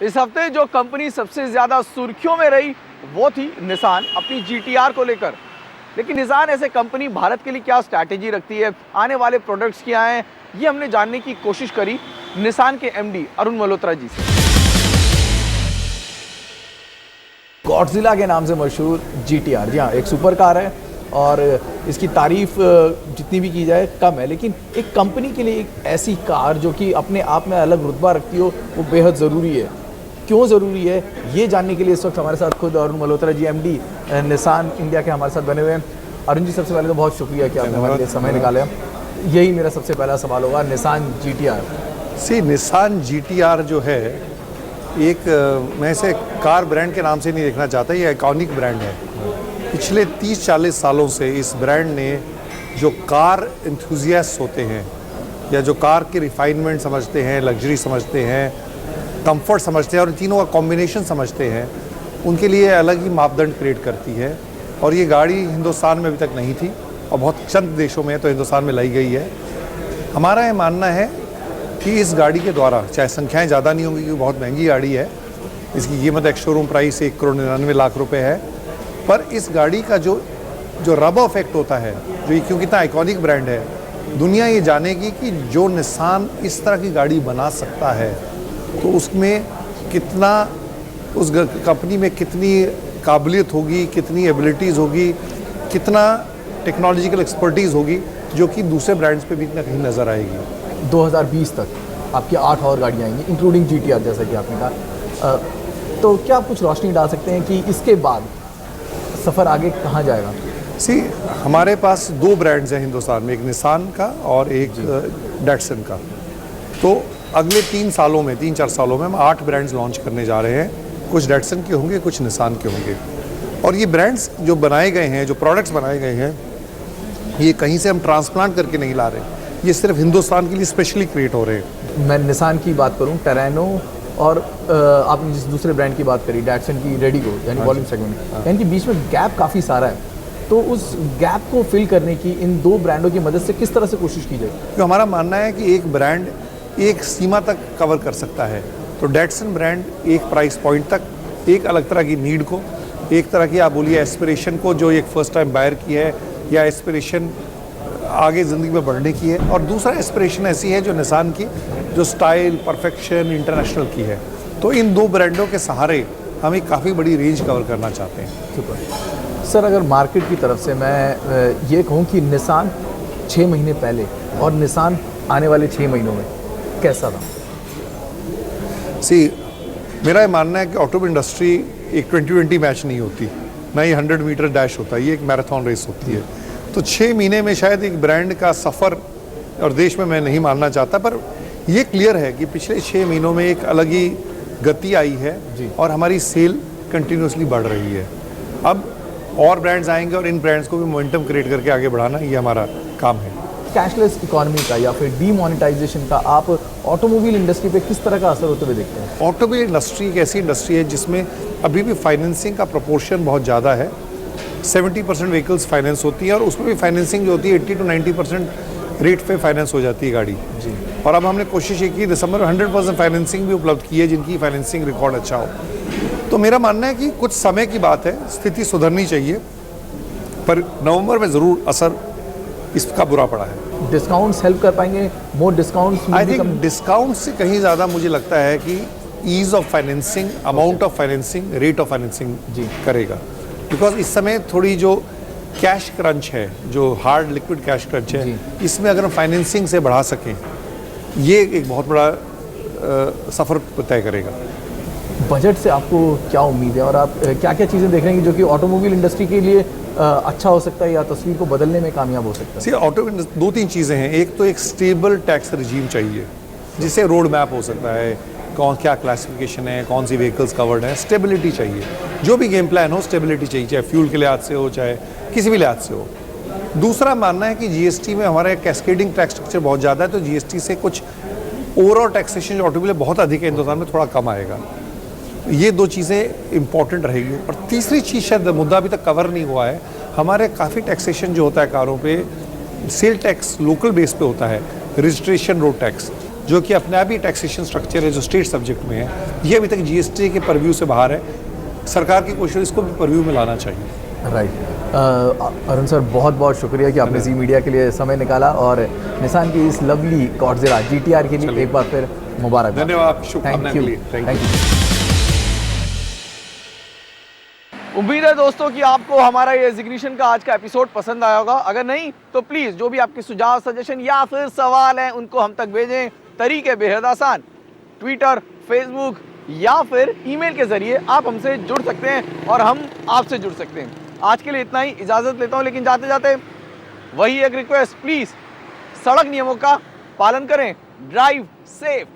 इस हफ्ते जो कंपनी सबसे ज्यादा सुर्खियों में रही वो थी निसान अपनी GTR को लेकर। लेकिन निसान ऐसे कंपनी भारत के लिए क्या स्ट्रैटेजी रखती है, आने वाले प्रोडक्ट्स क्या हैं, ये हमने जानने की कोशिश करी निसान के MD अरुण मल्होत्रा जी से। गॉडजिला के नाम से मशहूर GTR, जी हाँ, एक सुपर कार है और इसकी तारीफ जितनी भी की जाए कम है, लेकिन एक कंपनी के लिए एक ऐसी कार जो कि अपने आप में अलग रुतबा रखती हो वो बेहद ज़रूरी है। क्यों ज़रूरी है ये जानने के लिए इस वक्त हमारे साथ खुद Arun Malhotra ji MD Nissan India के हमारे साथ बने हुए हैं। अरुण जी, सबसे पहले तो बहुत शुक्रिया कि आपने हमारे लिए समय निकाला। यही मेरा सबसे पहला सवाल होगा, निसान GTR। निसान GTR जो है एक, मैं इसे कार ब्रांड के नाम से नहीं देखना चाहता, ये आइकॉनिक ब्रांड है। पिछले 30-40 सालों से इस ब्रांड ने जो कार एंथुजियास्ट होते हैं या जो कार के रिफाइनमेंट समझते हैं, लग्जरी समझते हैं, कंफर्ट समझते हैं और तीनों का कॉम्बिनेशन समझते हैं, उनके लिए अलग ही मापदंड क्रिएट करती है। और ये गाड़ी हिंदुस्तान में अभी तक नहीं थी और बहुत चंद देशों में तो हिंदुस्तान में लाई गई है। हमारा ये मानना है कि इस गाड़ी के द्वारा, चाहे संख्याएं ज़्यादा नहीं होंगी क्योंकि बहुत महंगी गाड़ी है, इसकी कीमत एक्स शोरूम प्राइस 1,99,00,000 रुपये है, पर इस गाड़ी का जो रब इफेक्ट होता है, जो क्योंकि इतना आइकॉनिक ब्रांड है, दुनिया ये जानेगी कि जो निसान इस तरह की गाड़ी बना सकता है तो उसमें कितना, उस कंपनी में कितनी काबिलियत होगी, कितनी एबिलिटीज़ होगी, कितना टेक्नोलॉजिकल एक्सपर्टीज़ होगी, जो कि दूसरे ब्रांड्स पे भी कहीं नज़र आएगी। 2020 तक आपकी 8 और गाड़ियाँ आएंगी इंक्लूडिंग GTR, जैसा कि आपने कहा। तो क्या आप कुछ रोशनी डाल सकते हैं कि इसके बाद सफ़र आगे कहाँ जाएगा? हमारे पास 2 ब्रांड्स हैं हिंदुस्तान में, एक निसान का और एक डैटसन का। तो अगले 3-4 सालों में हम 8 ब्रांड्स लॉन्च करने जा रहे हैं। कुछ डैटसन के होंगे, कुछ निसान के होंगे। और ये ब्रांड्स जो बनाए गए हैं, जो प्रोडक्ट्स बनाए गए हैं, ये कहीं से हम ट्रांसप्लांट करके नहीं ला रहे, ये सिर्फ हिंदुस्तान के लिए स्पेशली क्रिएट हो रहे हैं। मैं निसान की बात करूं, टेरेनो और आपने जिस दूसरे ब्रांड की बात करी डैटसन की रेडिगो, यानी वॉल्यूम सेगमेंट, इनके बीच में गैप काफ़ी सारा है। तो उस गैप को फिल करने की इन 2 ब्रांडों की मदद से किस तरह से कोशिश की जाए? तो हमारा मानना है कि एक ब्रांड एक सीमा तक कवर कर सकता है। तो डैटसन ब्रांड एक प्राइस पॉइंट तक एक अलग तरह की नीड को, एक तरह की आप बोलिए एस्पिरेशन को, जो एक फर्स्ट टाइम बायर की है या एस्पिरेशन आगे ज़िंदगी में बढ़ने की है, और दूसरा एस्पिरेशन ऐसी है जो निसान की, जो स्टाइल, परफेक्शन, इंटरनेशनल की है। तो इन 2 ब्रांडों के सहारे हम एक काफ़ी बड़ी रेंज कवर करना चाहते हैं। सुपर सर, अगर मार्केट की तरफ से मैं ये कहूँ कि निसान 6 महीने पहले और निसान आने वाले 6 महीनों में कैसा था? मेरा ये मानना है कि ऑटोमोबाइल इंडस्ट्री एक 20-20 मैच नहीं होती, ना ही 100 मीटर डैश होता है, ये एक मैराथन रेस होती है। तो 6 महीने में शायद एक ब्रांड का सफ़र, और देश में मैं नहीं मानना चाहता, पर ये क्लियर है कि पिछले 6 महीनों में एक अलग ही गति आई है और हमारी सेल कंटिन्यूसली बढ़ रही है। अब और ब्रांड्स आएंगे और इन ब्रांड्स को भी मोमेंटम क्रिएट करके आगे बढ़ाना, ये हमारा काम है। कैशलेस इकोनॉमी का या फिर डीमोनेटाइजेशन का आप ऑटोमोबाइल इंडस्ट्री पे किस तरह का असर होते हुए देखते हैं? ऑटोमोबाइल इंडस्ट्री एक ऐसी इंडस्ट्री है जिसमें अभी भी फाइनेंसिंग का प्रोपोर्शन बहुत ज़्यादा है। 70% व्हीकल्स फाइनेंस होती है और उसमें भी फाइनेंसिंग जो होती है 80 to 90% रेट पे फाइनेंस हो जाती है गाड़ी जी। और अब हमने कोशिश ये की दिसंबर में 100% फाइनेंसिंग भी उपलब्ध की है, जिनकी फाइनेंसिंग रिकॉर्ड अच्छा हो। तो मेरा मानना है कि कुछ समय की बात है, स्थिति सुधरनी चाहिए, पर नवंबर में ज़रूर असर इसका बुरा पड़ा है। डिस्काउंट्स हेल्प कर पाएंगे? More discounts? I think discount से कहीं ज़्यादा मुझे लगता है कि ease of financing, amount of financing, rate of financing जी करेगा। बिकॉज इस समय थोड़ी जो कैश क्रंच है, जो हार्ड लिक्विड कैश क्रंच है, इसमें अगर हम फाइनेंसिंग से बढ़ा सकें, ये एक बहुत बड़ा सफ़र तय करेगा। बजट से आपको क्या उम्मीद है और आप क्या क्या चीज़ें देख रहे हैं जो कि ऑटोमोबाइल इंडस्ट्री के लिए अच्छा हो सकता है या तस्वीर को बदलने में कामयाब हो सकता है? ऑटोमोबाइल 2-3 चीज़ें हैं। एक तो एक स्टेबल टैक्स रिजीम चाहिए, जिससे रोड मैप हो सकता है, कौन क्या क्लासिफिकेशन है, कौन सी व्हीकल्स कवर्ड है, स्टेबिलिटी चाहिए। जो भी गेम प्लान हो, स्टेबिलिटी चाहिए, चाहे फ्यूल के लिहाज से हो, चाहे किसी भी लिहाज से हो। दूसरा मानना है कि GST में हमारा कैस्केडिंग टैक्स स्ट्रक्चर बहुत ज़्यादा है, तो GST से कुछ ओवरऑल टैक्सेशन जो ऑटोमोबाइल बहुत अधिक है हिंदुस्तान में, थोड़ा कम आएगा। ये 2 चीज़ें इंपॉर्टेंट रहेगी। और तीसरी चीज़, शायद मुद्दा अभी तक कवर नहीं हुआ है, हमारे काफ़ी टैक्सेशन जो होता है कारों पे, सेल टैक्स लोकल बेस पे होता है, रजिस्ट्रेशन रोड टैक्स, जो कि अपने आप ही टैक्सेशन स्ट्रक्चर है जो स्टेट सब्जेक्ट में है, ये अभी तक जीएसटी के परव्यू से बाहर है। सरकार की कोशिश इसको भी परव्यू में लाना चाहिए। राइट। अरुण सर, बहुत बहुत शुक्रिया कि आपने जी मीडिया के लिए समय निकाला, और निसान की इस लवली गॉडजिला GTR के लिए एक बार फिर मुबारक। धन्यवाद, शुभकामनाएं के लिए। Thank you. उम्मीद है दोस्तों कि आपको हमारा ये एग्जीक्यूशन का आज का एपिसोड पसंद आया होगा। अगर नहीं तो प्लीज़ जो भी आपके सुझाव, सजेशन या फिर सवाल हैं उनको हम तक भेजें। तरीके बेहद आसान, ट्विटर, फेसबुक या फिर ईमेल के जरिए आप हमसे जुड़ सकते हैं और हम आपसे जुड़ सकते हैं। आज के लिए इतना ही, इजाज़त लेता हूँ, लेकिन जाते जाते वही एक रिक्वेस्ट, प्लीज़ सड़क नियमों का पालन करें, ड्राइव सेफ।